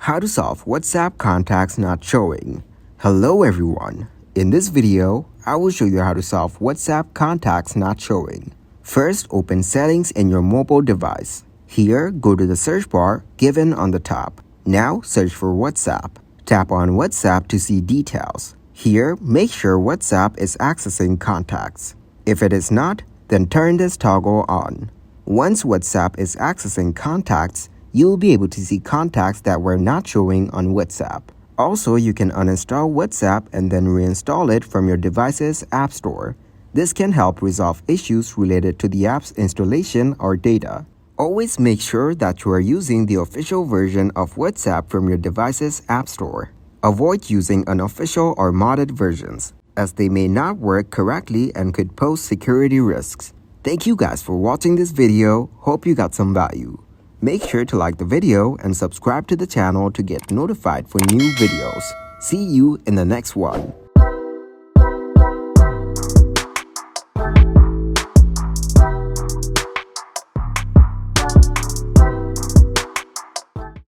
How to solve WhatsApp contacts not showing. Hello everyone. In this video, I will show you how to solve WhatsApp contacts not showing. First, open settings in your mobile device. Here, go to the search bar given on the top. Now, search for WhatsApp. Tap on WhatsApp to see details. Here, make sure WhatsApp is accessing contacts. If it is not, then turn this toggle on. Once WhatsApp is accessing contacts, you'll be able to see contacts that were not showing on WhatsApp. Also, you can uninstall WhatsApp and then reinstall it from your device's App Store. This can help resolve issues related to the app's installation or data. Always make sure that you are using the official version of WhatsApp from your device's App Store. Avoid using unofficial or modded versions, as they may not work correctly and could pose security risks. Thank you guys for watching this video. Hope you got some value. Make sure to like the video and subscribe to the channel to get notified for new videos. See you in the next one.